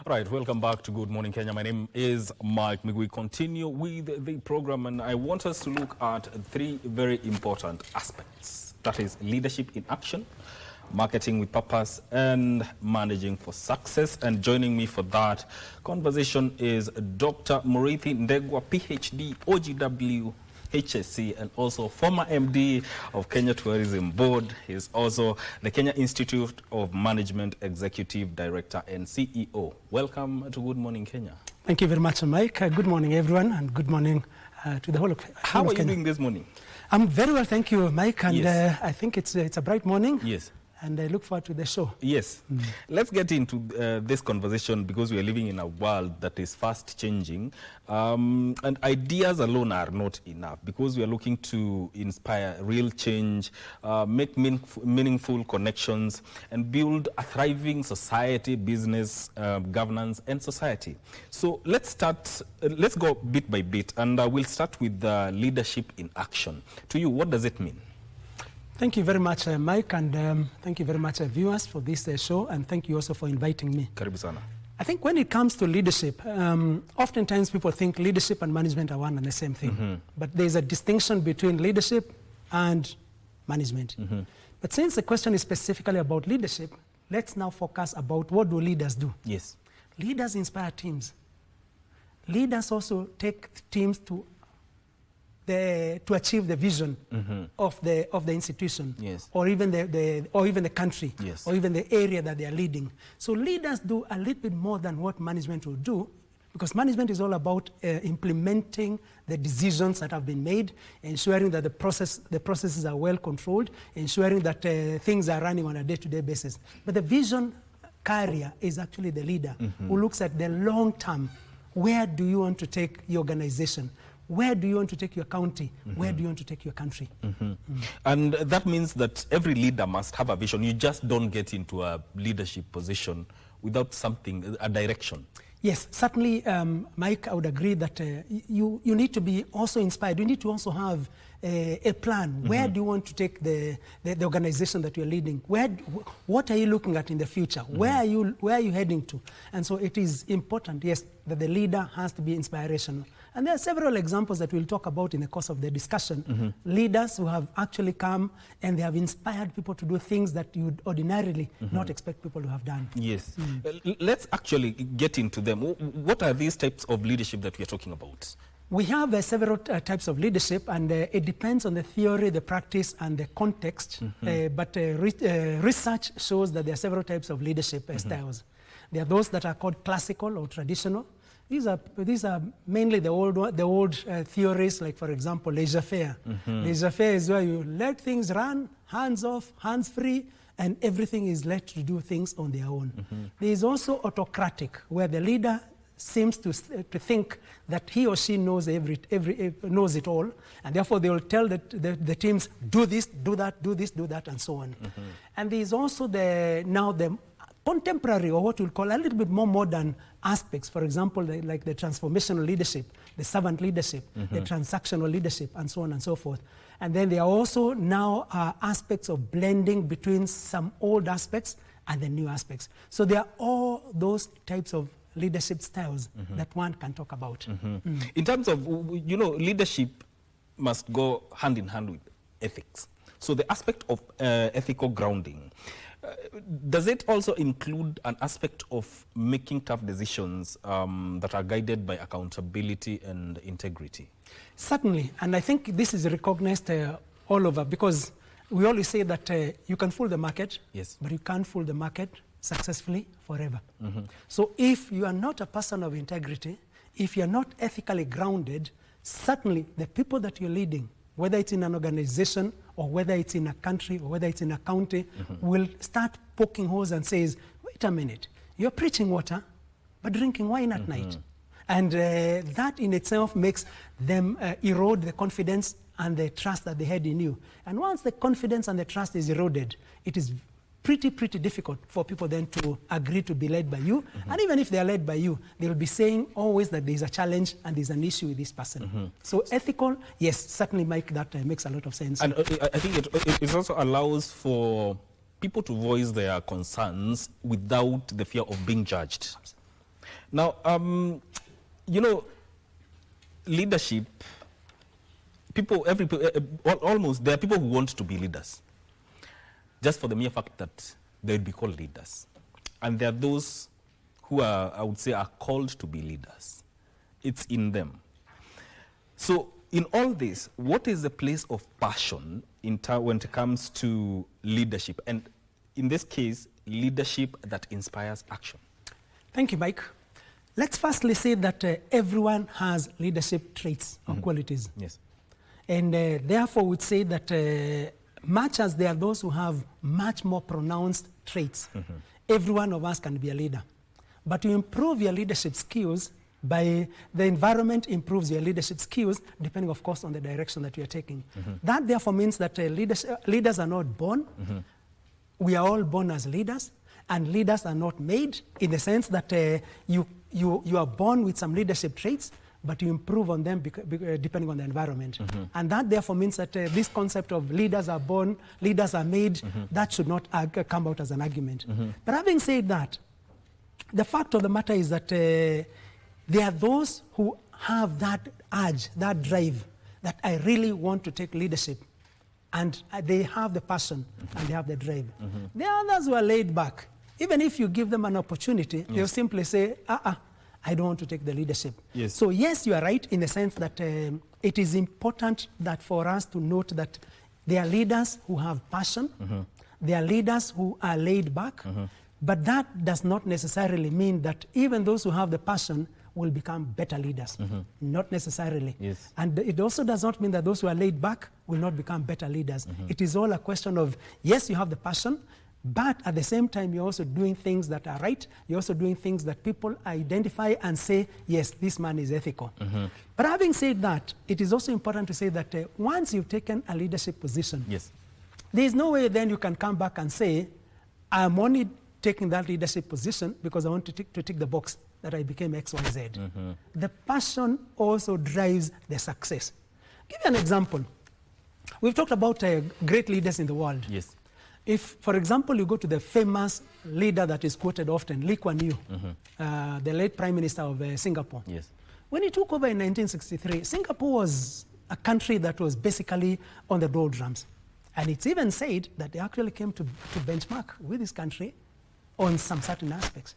Right, welcome back to Good Morning Kenya. My name is Mike. We continue with the program, and I want us to look at three very important aspects. That is leadership in action, marketing with purpose, and managing for success. And joining me for that conversation is Dr. Muriithi Ndegwa, PhD, OGW, HSC, and also former MD of Kenya Tourism Board. He's also the Kenya Institute of Management Executive Director and CEO. Welcome to Good Morning Kenya. Thank you very much, Mike. Good morning, everyone, and good morning to the whole of Kenya. How are you doing this morning? I'm very well, thank you, Mike, and yes. I think it's a bright morning. Yes. And I look forward to the show. Yes. Let's get into this conversation because we are living in a world that is fast changing. And ideas alone are not enough because we are looking to inspire real change, make meaningful connections, and build a thriving society, business, governance, and society. So let's go bit by bit, and we'll start with leadership in action. To you, what does it mean? Thank you very much, Mike, and thank you very much, viewers, for this show, and thank you also for inviting me. Karibu sana. I think when it comes to leadership, oftentimes people think leadership and management are one and the same thing. But there's a distinction between leadership and management. But since the question is specifically about leadership, let's now focus about what do leaders do. Yes. Leaders inspire teams. Leaders also take teams to achieve the vision of the institution, yes. or even the country, yes. or even the area that they are leading. So leaders do a little bit more than what management will do, because management is all about implementing the decisions that have been made, ensuring that the processes are well controlled, ensuring that things are running on a day-to-day basis. But the vision carrier is actually the leader who looks at the long term. Where do you want to take your organization? Where do you want to take your county? Where do you want to take your country? And that means that every leader must have a vision. You just don't get into a leadership position without something, a direction. Yes, certainly, Mike, I would agree that you need to be also inspired. You need to also have a plan. Where do you want to take the organization that you're leading? What are you looking at in the future? Where are you heading to? And so it is important, yes, that the leader has to be inspirational. And there are several examples that we'll talk about in the course of the discussion. Leaders who have actually come and they have inspired people to do things that you would ordinarily not expect people to have done. Yes. Let's actually get into them. What are these types of leadership that we are talking about? We have several types of leadership, and it depends on the theory, the practice, and the context. But research shows that there are several types of leadership styles. There are those that are called classical or traditional. These are mainly the old theories, like, for example, laissez-faire. Laissez-faire is where you let things run, hands off, hands free, and everything is let to do things on their own. There is also autocratic, where the leader seems to think that he or she knows knows it all, and therefore they will tell the teams, do this, do that, do this, do that, and so on. And there is also the contemporary, or what we'll call a little bit more modern aspects, for example, like the transformational leadership, the servant leadership, the transactional leadership, and so on and so forth. And then there are also now aspects of blending between some old aspects and the new aspects. So there are all those types of leadership styles that one can talk about. In terms of, leadership must go hand in hand with ethics. So the aspect of ethical grounding, does it also include an aspect of making tough decisions that are guided by accountability and integrity? Certainly, and I think this is recognized all over, because we always say that you can fool the market, yes, but you can't fool the market successfully forever. So if you are not a person of integrity, if you're not ethically grounded, certainly the people that you're leading, whether it's in an organization or whether it's in a country or whether it's in a county, will start poking holes and says, wait a minute, you're preaching water, but drinking wine at night. And that in itself makes them erode the confidence and the trust that they had in you. And once the confidence and the trust is eroded, it is pretty difficult for people then to agree to be led by you. And even if they are led by you, they will be saying always that there's a challenge and there's an issue with this person. So ethical, yes, certainly, Mike, that makes a lot of sense. And I think it also allows for people to voice their concerns without the fear of being judged. Now, you know, leadership, almost, there are people who want to be leaders, just for the mere fact that they would be called leaders. And there are those who are, I would say, are called to be leaders. It's in them. So in all this, what is the place of passion when it comes to leadership? And in this case, leadership that inspires action. Thank you, Mike. Let's firstly say that everyone has leadership traits or qualities. Yes. And therefore, we'd say that much as there are those who have much more pronounced traits, every one of us can be a leader. But to improve your leadership skills, by the environment improves your leadership skills, depending, of course, on the direction that you are taking. That, therefore, means that leaders are not born. We are all born as leaders, and leaders are not made in the sense that you are born with some leadership traits, but you improve on them depending on the environment. And that, therefore, means that this concept of leaders are born, leaders are made, that should not come out as an argument. But having said that, the fact of the matter is that there are those who have that urge, that drive, that I really want to take leadership. And they have the passion and they have the drive. There are others who are laid back. Even if you give them an opportunity, they'll simply say, I don't want to take the leadership. Yes. So yes, you are right in the sense that it is important that for us to note that there are leaders who have passion, there are leaders who are laid back, but that does not necessarily mean that even those who have the passion will become better leaders. Not necessarily. Yes. And it also does not mean that those who are laid back will not become better leaders. It is all a question of, yes, you have the passion, but at the same time, you're also doing things that are right. You're also doing things that people identify and say, yes, this man is ethical. But having said that, it is also important to say that once you've taken a leadership position, Yes. there is no way then you can come back and say, I'm only taking that leadership position because I want to tick the box that I became X, Y, Z. The passion also drives the success. Give you an example. We've talked about great leaders in the world. Yes. If, for example, you go to the famous leader that is quoted often, Lee Kuan Yew, the late Prime Minister of Singapore. Yes. When he took over in 1963, Singapore was a country that was basically on the doldrums. And it's even said that they actually came to benchmark with this country on some certain aspects.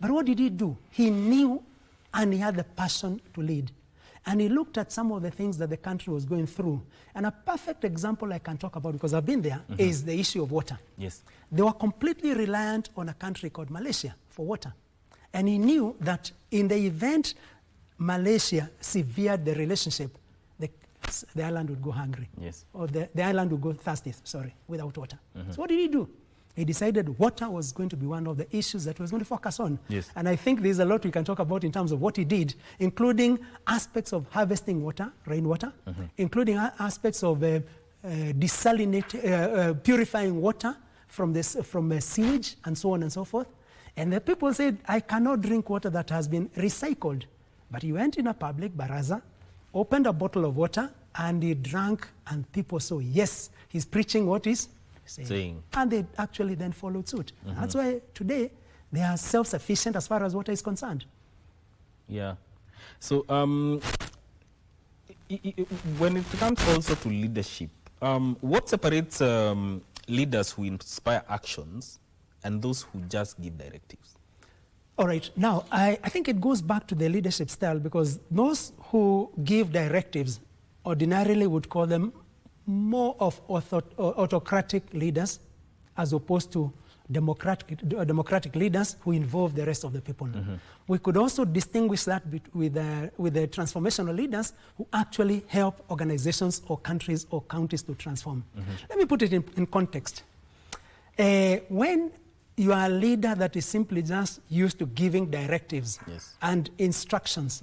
But what did he do? He knew and he had the passion to lead. And he looked at some of the things that the country was going through. And a perfect example I can talk about, because I've been there, is the issue of water. Yes. They were completely reliant on a country called Malaysia for water. And he knew that in the event Malaysia severed the relationship, the island would go hungry. Yes. Or the island would go thirsty, without water. So what did he do? He decided water was going to be one of the issues that he was going to focus on. Yes. And I think there's a lot we can talk about in terms of what he did, including aspects of harvesting water, rainwater, including aspects of purifying water from sewage and so on and so forth. And the people said, I cannot drink water that has been recycled. But he went in a public baraza, opened a bottle of water, and he drank, and people saw, yes, he's preaching what is saying. And they actually then followed suit. That's why today they are self-sufficient as far as water is concerned. Yeah. So when it comes also to leadership, what separates leaders who inspire actions and those who just give directives? All right. Now, I think it goes back to the leadership style, because those who give directives ordinarily would call them more of autocratic leaders as opposed to democratic leaders who involve the rest of the people. We could also distinguish that with the transformational leaders who actually help organizations or countries or counties to transform. Let me put it in context. When you are a leader that is simply just used to giving directives and instructions,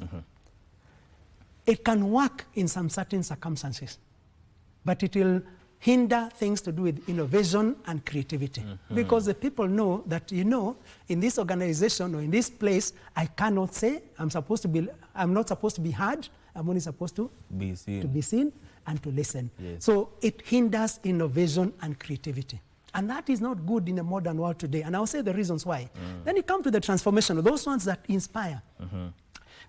it can work in some certain circumstances, but it will hinder things to do with innovation and creativity. Because the people know that, in this organization or in this place, I cannot say I'm not supposed to be heard, I'm only supposed to be seen and to listen. Yes. So it hinders innovation and creativity. And that is not good in a modern world today. And I'll say the reasons why. Then you come to the transformational, those ones that inspire.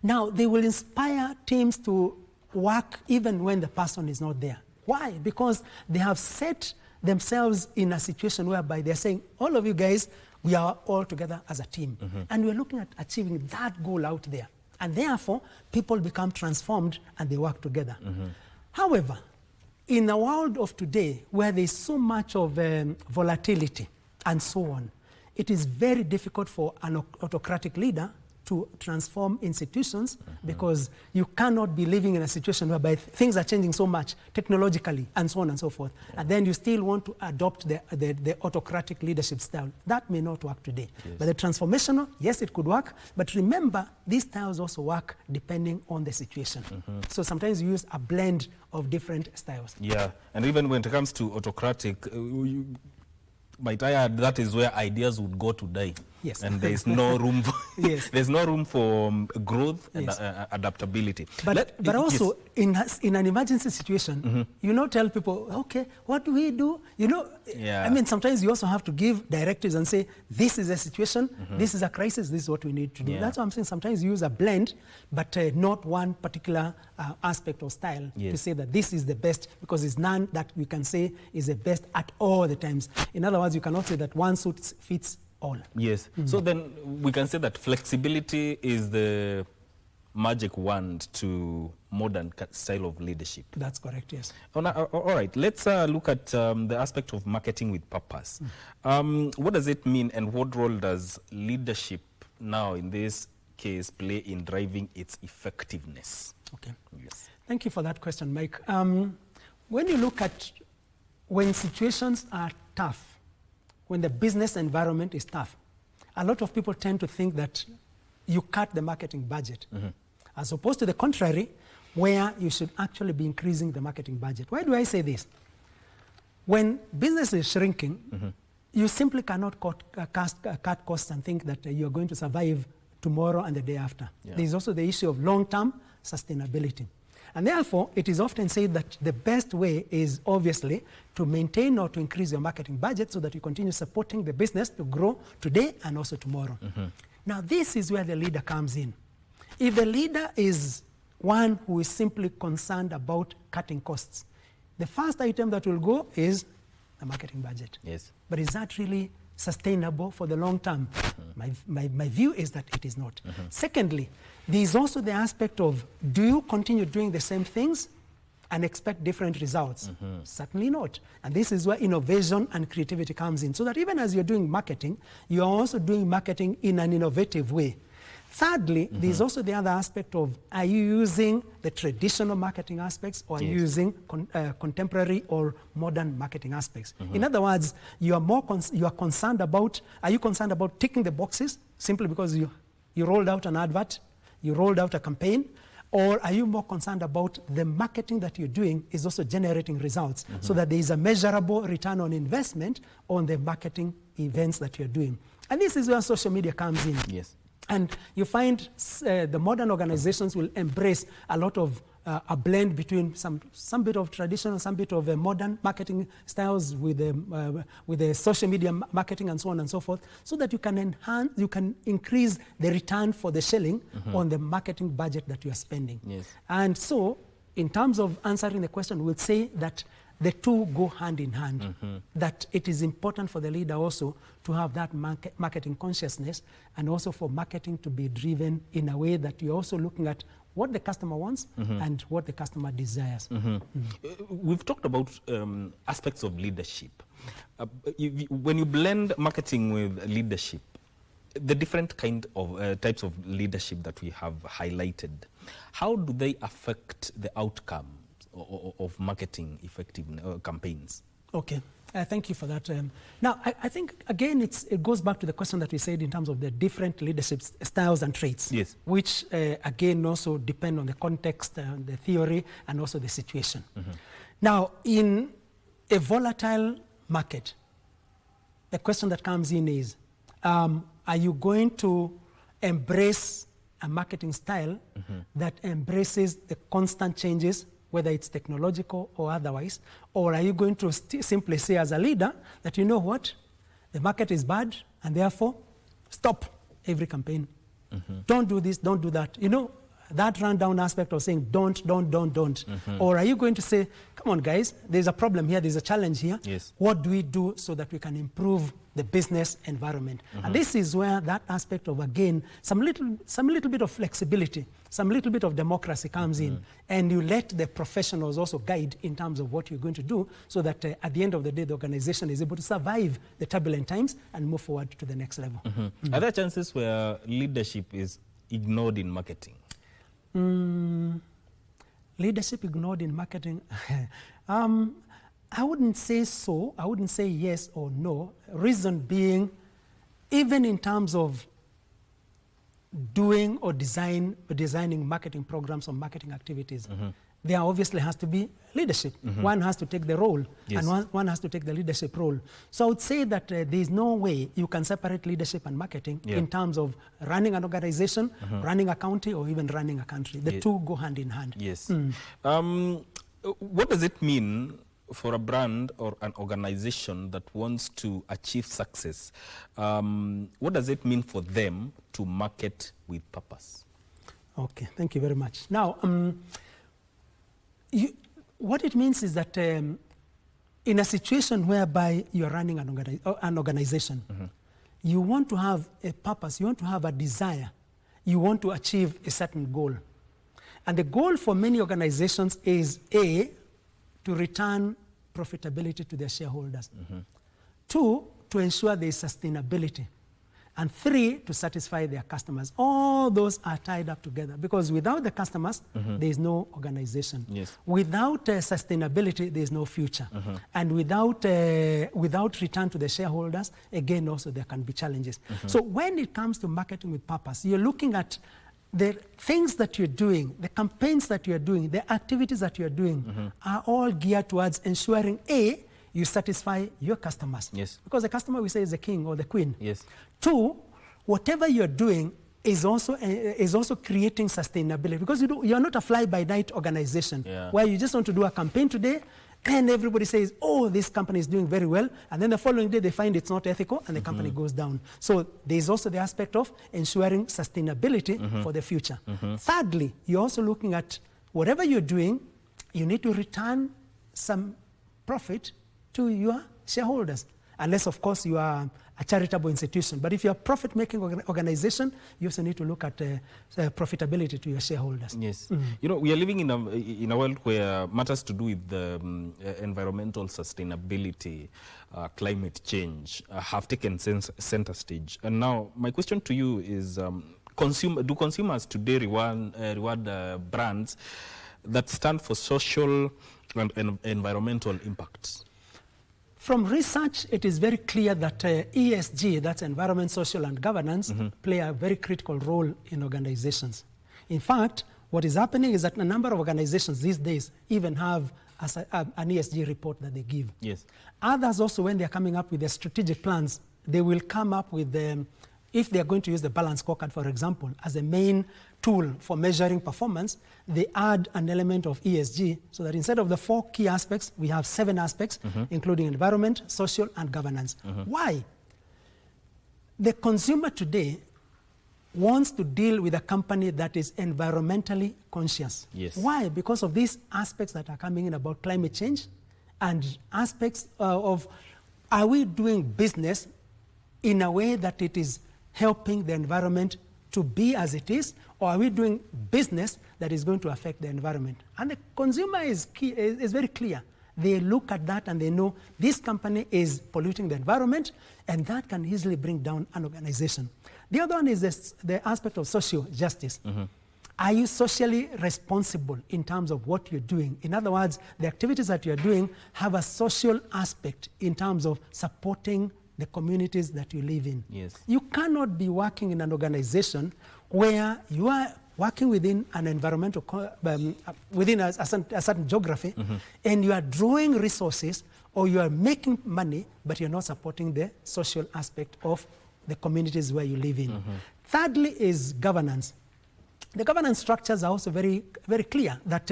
Now, they will inspire teams to work even when the person is not there. Why? Because they have set themselves in a situation whereby they're saying, all of you guys, we are all together as a team. And we're looking at achieving that goal out there. And therefore, people become transformed and they work together. However, in the world of today, where there's so much of volatility and so on, it is very difficult for an autocratic leader to transform institutions because you cannot be living in a situation whereby things are changing so much technologically and so on and so forth. And then you still want to adopt the autocratic leadership style. That may not work today. But the transformational, yes, it could work. But remember, these styles also work depending on the situation. So sometimes you use a blend of different styles. Yeah, and even when it comes to autocratic, might I add, that is where ideas would go to die. Yes. And there is no room for, Yes. there's no room for growth and Yes. adaptability. But also, in an emergency situation, you not tell people, okay, what do we do? You know, I mean, sometimes you also have to give directives and say, this is a situation, this is a crisis, this is what we need to do. That's why I'm saying sometimes you use a blend, but not one particular aspect or style to say that this is the best, because it's none that we can say is the best at all the times. In other words, you cannot say that one suit fits all. Yes. So then we can say that flexibility is the magic wand to modern style of leadership. That's correct, yes. All right, let's look at the aspect of marketing with purpose. What does it mean, and what role does leadership now in this case play in driving its effectiveness? Okay. Yes. Thank you for that question, Mike. When you look at when situations are tough, when the business environment is tough, a lot of people tend to think that you cut the marketing budget, as opposed to the contrary, where you should actually be increasing the marketing budget. Why do I say this? When business is shrinking, you simply cannot cut costs and think that you're going to survive tomorrow and the day after. There's also the issue of long-term sustainability. And therefore, it is often said that the best way is obviously to maintain or to increase your marketing budget so that you continue supporting the business to grow today and also tomorrow. Now, this is where the leader comes in. If the leader is one who is simply concerned about cutting costs, the first item that will go is the marketing budget. Yes. But is that really sustainable for the long term? My view is that it is not. Secondly, there is also the aspect of, do you continue doing the same things and expect different results? Certainly not. And this is where innovation and creativity comes in. So that even as you're doing marketing, you are also doing marketing in an innovative way. Thirdly, there's also the other aspect of, are you using the traditional marketing aspects, or are you using contemporary or modern marketing aspects? In other words, you are concerned about, are you concerned about ticking the boxes simply because you rolled out an advert, you rolled out a campaign, or are you more concerned about the marketing that you're doing is also generating results so that there is a measurable return on investment on the marketing events that you're doing? And this is where social media comes in. Yes. And you find the modern organizations will embrace a lot of a blend between some bit of traditional, some bit of modern marketing styles with the social media marketing and so on and so forth, so that you can increase the return for the shilling on the marketing budget that you are spending. Yes. And so, in terms of answering the question, we'll say that the two go hand in hand, that it is important for the leader also to have that marketing consciousness, and also for marketing to be driven in a way that you're also looking at what the customer wants and what the customer desires. We've talked about aspects of leadership. When you blend marketing with leadership, the different kind of types of leadership that we have highlighted, how do they affect the outcome of marketing effective campaigns? Okay, thank you for that. Now, I think, again, it goes back to the question that we said in terms of the different leadership styles and traits, which, again, also depend on the context, the theory, and also the situation. Now, in a volatile market, the question that comes in is, are you going to embrace a marketing style that embraces the constant changes whether it's technological or otherwise? Or are you going to simply say as a leader that, you know what, the market is bad and therefore stop every campaign. Don't do this, don't do that. You know, that rundown aspect of saying don't. Or are you going to say, come on guys, there's a problem here, there's a challenge here. Yes. What do we do so that we can improve the business environment? And this is where that aspect of, again, some little bit of flexibility, some little bit of democracy comes in, and you let the professionals also guide in terms of what you're going to do, so that at the end of the day, the organization is able to survive the turbulent times and move forward to the next level. Are there chances where leadership is ignored in marketing? Leadership ignored in marketing? I wouldn't say so. I wouldn't say yes or no. Reason being, even in terms of doing or designing marketing programs or marketing activities, there obviously has to be leadership. One has to take the role, and one has to take the leadership role. So I would say that there is no way you can separate leadership and marketing in terms of running an organization, running a county, or even running a country. The two go hand in hand. Yes. What does it mean for a brand or an organization that wants to achieve success? What does it mean for them to market with purpose? Okay, thank you very much. Now, what it means is that in a situation whereby you're running an organization, you want to have a purpose, you want to have a desire, you want to achieve a certain goal. And the goal for many organizations is A, to return profitability to their shareholders. 2, to ensure there is sustainability. And 3, to satisfy their customers. All those are tied up together, because without the customers, there is no organization. Yes. Without sustainability, there is no future. And without return to the shareholders, again, also there can be challenges. So when it comes to marketing with purpose, you're looking at the things that you're doing, the campaigns that you're doing, the activities that you're doing are all geared towards ensuring, A, you satisfy your customers. Yes. Because the customer, we say, is the king or the queen. Yes. 2, whatever you're doing is also creating sustainability, because you're not a fly-by-night organization where you just want to do a campaign today and everybody says, oh, this company is doing very well, and then the following day they find it's not ethical and the company goes down. So there's also the aspect of ensuring sustainability for the future. Thirdly, you're also looking at whatever you're doing, you need to return some profit to your shareholders, unless, of course, you are a charitable institution. But if you're a profit-making organization, you also need to look at profitability to your shareholders. Yes. You know, we are living in a world where matters to do with environmental sustainability, climate change, have taken center stage. And now, my question to you is, do consumers today reward brands that stand for social and environmental impacts? From research, it is very clear that ESG, that's environment, social, and governance, play a very critical role in organizations. In fact, what is happening is that a number of organizations these days even have an ESG report that they give. Yes. Others also, when they're coming up with their strategic plans, they will come up with if they're going to use the balance scorecard, for example, as a main tool for measuring performance, they add an element of ESG, so that instead of the 4 key aspects, we have 7 aspects, including environment, social, and governance. Why? The consumer today wants to deal with a company that is environmentally conscious. Yes. Why? Because of these aspects that are coming in about climate change, and aspects of, are we doing business in a way that it is helping the environment to be as it is, or are we doing business that is going to affect the environment? And the consumer is very clear. They look at that and they know this company is polluting the environment, and that can easily bring down an organization. The other one is the aspect of social justice. Are you socially responsible in terms of what you're doing? In other words, the activities that you're doing have a social aspect in terms of supporting the communities that you live in. Yes. You cannot be working in an organization where you are working within an environmental, within a certain geography, and you are drawing resources or you are making money, but you're not supporting the social aspect of the communities where you live in. Thirdly is governance. The governance structures are also very, very clear that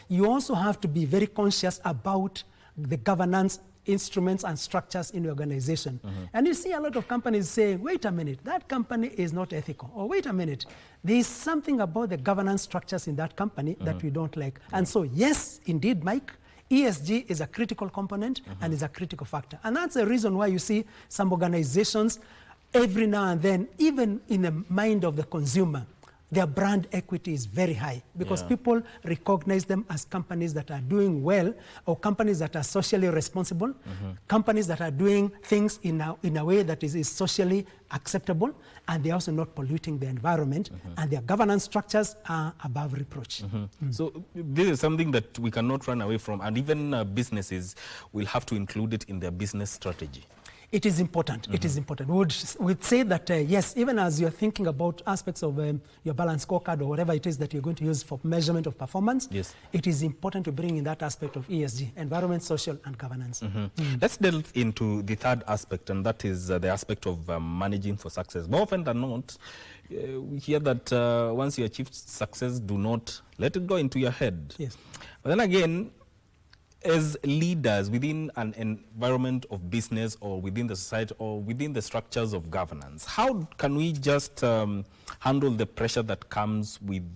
you also have to be very conscious about the governance instruments and structures in the organization. And you see a lot of companies saying, wait a minute, that company is not ethical. Or wait a minute, there is something about the governance structures in that company that we don't like. And so, yes, indeed, Mike, ESG is a critical component and is a critical factor. And that's the reason why you see some organizations every now and then, even in the mind of the consumer, their brand equity is very high because people recognize them as companies that are doing well, or companies that are socially responsible, companies that are doing things in a way that is socially acceptable, and they're also not polluting the environment, and their governance structures are above reproach. So this is something that we cannot run away from, and even businesses will have to include it in their business strategy. It is important. It is important. We'd say that, yes, even as you're thinking about aspects of your balance scorecard or whatever it is that you're going to use for measurement of performance, it is important to bring in that aspect of ESG, environment, social, and governance. Let's delve into the third aspect, and that is the aspect of managing for success. More often than not, we hear that once you achieve success, do not let it go into your head. Yes. But then again, as leaders within an environment of business or within the society or within the structures of governance, how can we just handle the pressure that comes with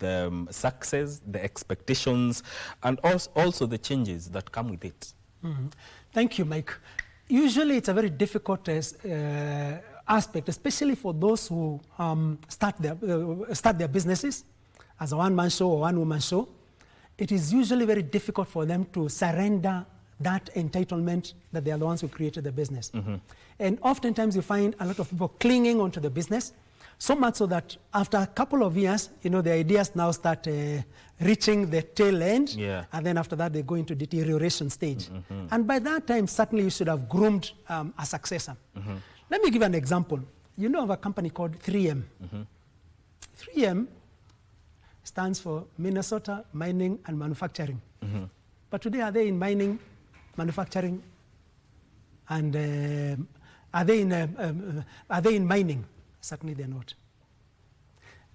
success, the expectations, and also the changes that come with it? Thank you, Mike. Usually it's a very difficult aspect, especially for those who start their businesses as a one-man show or one-woman show. It is usually very difficult for them to surrender that entitlement that they are the ones who created the business. And oftentimes you find a lot of people clinging onto the business, so much so that after a couple of years, the ideas now start reaching the tail end, and then after that they go into deterioration stage. And by that time, certainly you should have groomed a successor. Let me give an example. You know of a company called 3M. 3M stands for Minnesota Mining and Manufacturing. But today, are they in mining, manufacturing, and are they in mining? Certainly they're not.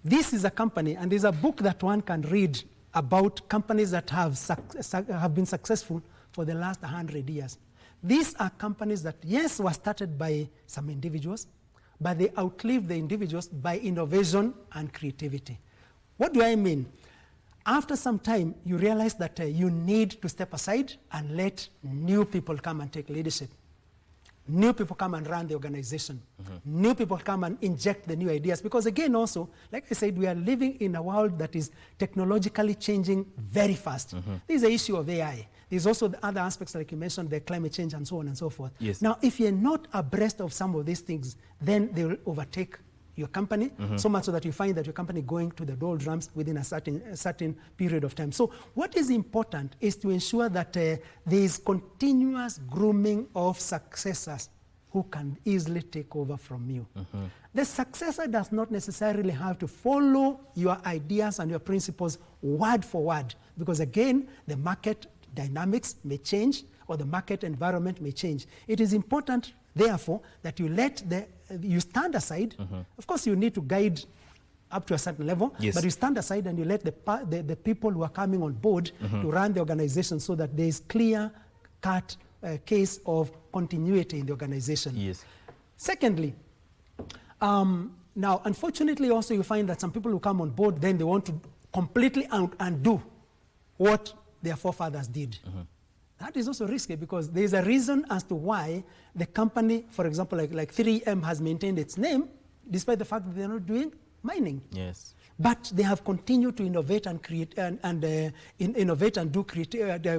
This is a company, and there's a book that one can read about companies that have been successful for the last 100 years. These are companies that, yes, were started by some individuals, but they outlived the individuals by innovation and creativity. What do I mean? After some time, you realize that you need to step aside and let new people come and take leadership. New people come and run the organization. New people come and inject the new ideas. Because again also, like I said, we are living in a world that is technologically changing very fast. There's the issue of AI. There's also the other aspects like you mentioned, the climate change and so on and so forth. Now, if you're not abreast of some of these things, then they will overtake your company, so much so that you find that your company going to the doldrums within a certain period of time. So what is important is to ensure that there is continuous grooming of successors who can easily take over from you. The successor does not necessarily have to follow your ideas and your principles word for word, because again, the market dynamics may change or the market environment may change. It is important, therefore, that you stand aside. Of course, you need to guide up to a certain level, but you stand aside and you let the people who are coming on board to run the organization so that there is clear-cut case of continuity in the organization. Secondly, now, unfortunately, also you find that some people who come on board, then they want to completely undo what their forefathers did. That is also risky because there is a reason as to why the company, for example, like 3M has maintained its name, despite the fact that they're not doing mining. But they have continued to innovate and create innovate and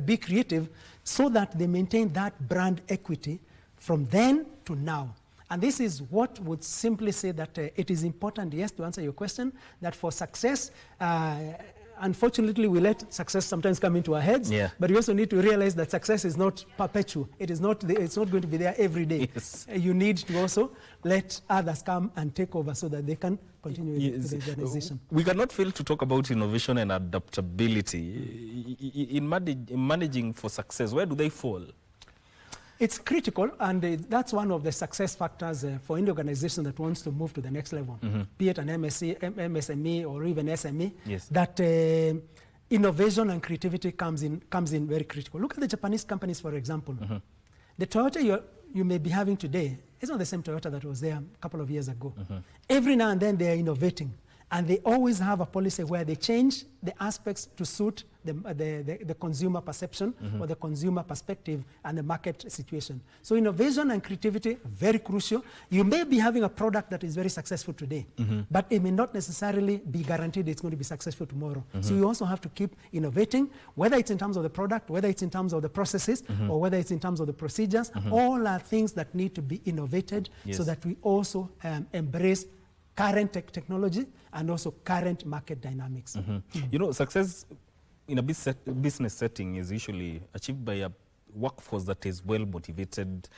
be creative so that they maintain that brand equity from then to now. And this is what would simply say that it is important, yes, to answer your question, that for success, unfortunately, we let success sometimes come into our heads, but we also need to realize that success is not perpetual. It's not going to be there every day. You need to also let others come and take over so that they can continue with the organization. We cannot fail to talk about innovation and adaptability. In managing for success, where do they fall? It's critical, and that's one of the success factors for any organization that wants to move to the next level, be it an MSME or even SME, Yes. that innovation and creativity comes in very critical. Look at the Japanese companies, for example. The Toyota you may be having today is not the same Toyota that was there a couple of years ago. Every now and then they are innovating, and they always have a policy where they change the aspects to suit the consumer perception or the consumer perspective and the market situation. So innovation and creativity, very crucial. You may be having a product that is very successful today, but it may not necessarily be guaranteed it's going to be successful tomorrow. So you also have to keep innovating, whether it's in terms of the product, whether it's in terms of the processes, or whether it's in terms of the procedures. All are things that need to be innovated so that we also embrace current technology and also current market dynamics. You know, success in a business setting is usually achieved by a workforce that is well motivated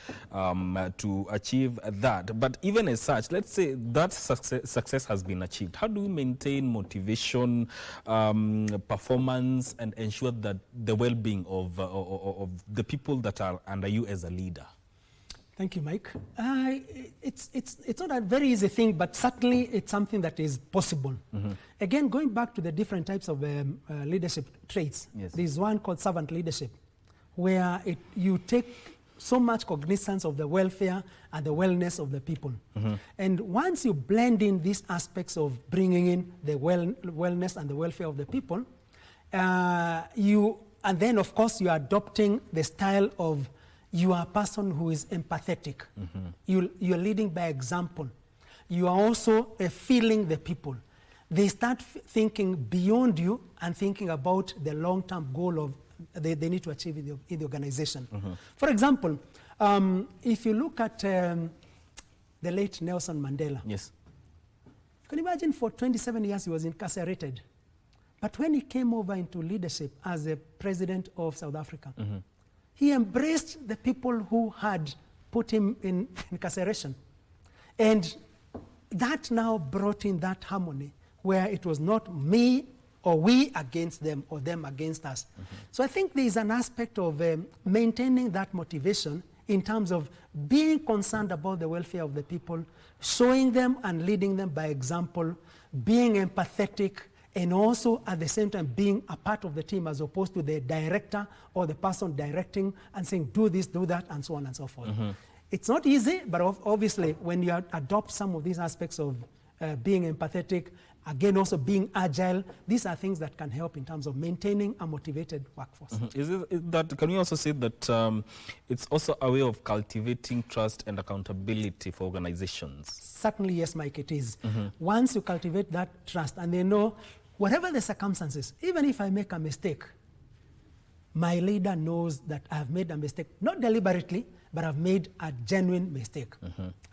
to achieve that. But even as such, let's say that success has been achieved. How do we maintain motivation, performance, and ensure that the well-being of the people that are under you as a leader? Thank you, Mike. It's not a very easy thing, but certainly it's something that is possible. Again, going back to the different types of leadership traits, there's one called servant leadership, where you take so much cognizance of the welfare and the wellness of the people. And once you blend in these aspects of bringing in the wellness and the welfare of the people, and then of course you are adopting the style of you are a person who is empathetic. You're leading by example. You are also feeling the people. They start thinking beyond you and thinking about the long-term goal of they need to achieve in the organization. For example, if you look at the late Nelson Mandela, you can imagine for 27 years he was incarcerated. But when he came over into leadership as the president of South Africa, he embraced the people who had put him in incarceration. And that now brought in that harmony where it was not me or we against them or them against us. So I think there is an aspect of maintaining that motivation in terms of being concerned about the welfare of the people, showing them and leading them by example, being empathetic, and also at the same time being a part of the team as opposed to the director or the person directing and saying, do this, do that, and so on and so forth. It's not easy, but obviously when you adopt some of these aspects of being empathetic, again also being agile, these are things that can help in terms of maintaining a motivated workforce. Can we also say that it's also a way of cultivating trust and accountability for organizations? Certainly, yes, Mike, it is. Once you cultivate that trust and they know whatever the circumstances, even if I make a mistake, my leader knows that I've made a mistake, not deliberately, but I've made a genuine mistake.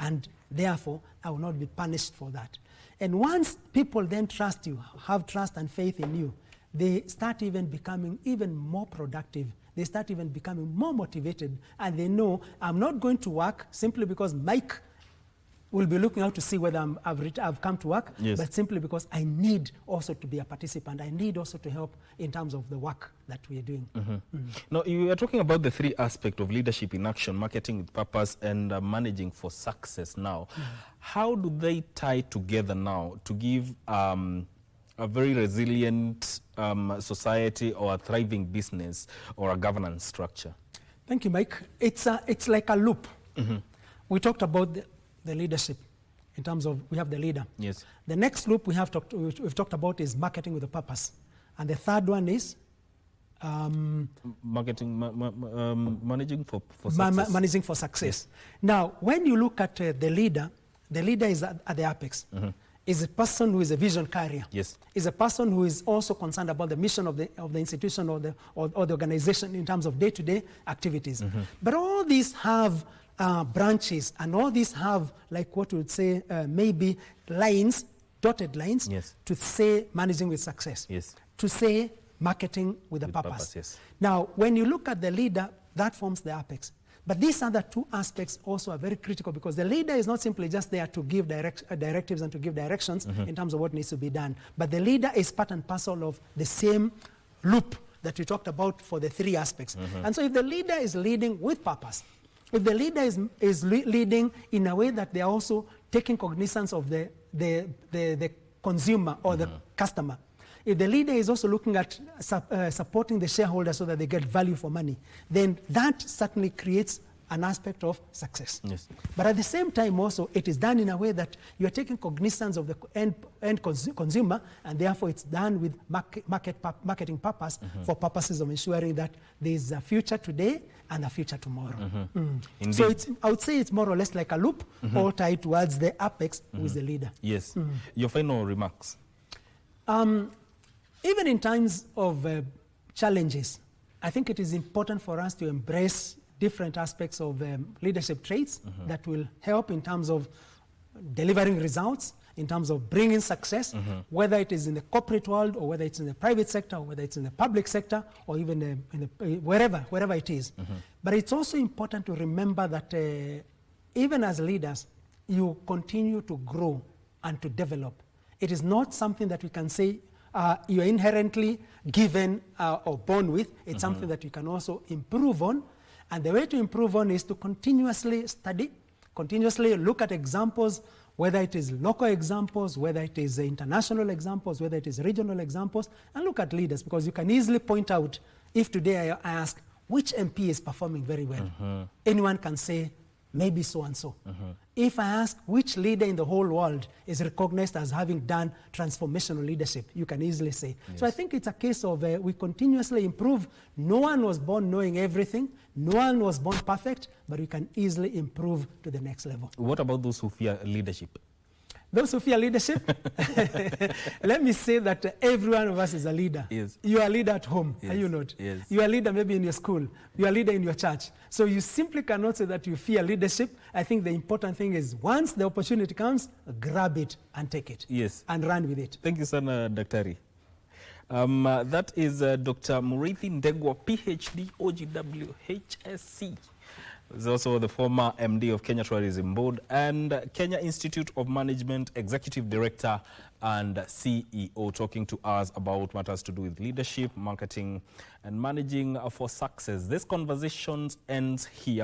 And therefore, I will not be punished for that. And once people then trust you, have trust and faith in you, they start even becoming even more productive. They start even becoming more motivated. And they know I'm not going to work simply because Mike will be looking out to see whether I've come to work, but simply because I need also to be a participant. I need also to help in terms of the work that we are doing. Now, you are talking about the three aspects of leadership in action, marketing with purpose, and managing for success now. How do they tie together now to give a very resilient society or a thriving business or a governance structure? Thank you, Mike. It's like a loop. We talked about the leadership in terms of we have the leader. The next loop we've talked about is marketing with a purpose. And the third one is marketing, managing for success. Managing for success. Now, when you look at the leader is at the apex. Is a person who is a vision carrier. Is a person who is also concerned about the mission of the institution or the organization in terms of day-to-day activities. But all these have branches, and all these have, like what we would say, maybe lines, dotted lines, to say managing with success, to say marketing with a purpose. Now, when you look at the leader, that forms the apex. But these other two aspects also are very critical because the leader is not simply just there to give directives and to give directions in terms of what needs to be done. But the leader is part and parcel of the same loop that we talked about for the three aspects. And so if the leader is leading with purpose, If the leader is leading in a way that they are also taking cognizance of the consumer or the customer, if the leader is also looking at supporting the shareholders so that they get value for money, then that certainly creates an aspect of success. Yes. But at the same time also, it is done in a way that you are taking cognizance of the end consumer, and therefore it's done with marketing purpose for purposes of ensuring that there is a future today and a future tomorrow. So I would say it's more or less like a loop, all tied towards the apex who is the leader. Yes. Your final remarks? Even in times of challenges, I think it is important for us to embrace different aspects of leadership traits that will help in terms of delivering results, in terms of bringing success, whether it is in the corporate world or whether it's in the private sector or whether it's in the public sector or even wherever it is. But it's also important to remember that even as leaders, you continue to grow and to develop. It is not something that we can say you are inherently given or born with. It's something that you can also improve on. And the way to improve on is to continuously study, continuously look at examples, whether it is local examples, whether it is international examples, whether it is regional examples, and look at leaders, because you can easily point out, if today I ask, which MP is performing very well? Anyone can say, maybe so and so. If I ask which leader in the whole world is recognized as having done transformational leadership, you can easily say. Yes. So I think it's a case of we continuously improve. No one was born knowing everything. No one was born perfect, but we can easily improve to the next level. What about those who fear leadership? Those who fear leadership, let me say that every one of us is a leader. Yes. You are a leader at home, yes. Are you not? Yes. You are a leader maybe in your school. You are a leader in your church. So you simply cannot say that you fear leadership. I think the important thing is once the opportunity comes, grab it and take it. Yes. And run with it. Thank you, Sana Daktari. That is Dr. Muriithi Ndegwa, PhD, OGW, HSC. He's also the former MD of Kenya Tourism Board and Kenya Institute of Management Executive Director and CEO, talking to us about matters to do with leadership, marketing, and managing for success. This conversation ends here.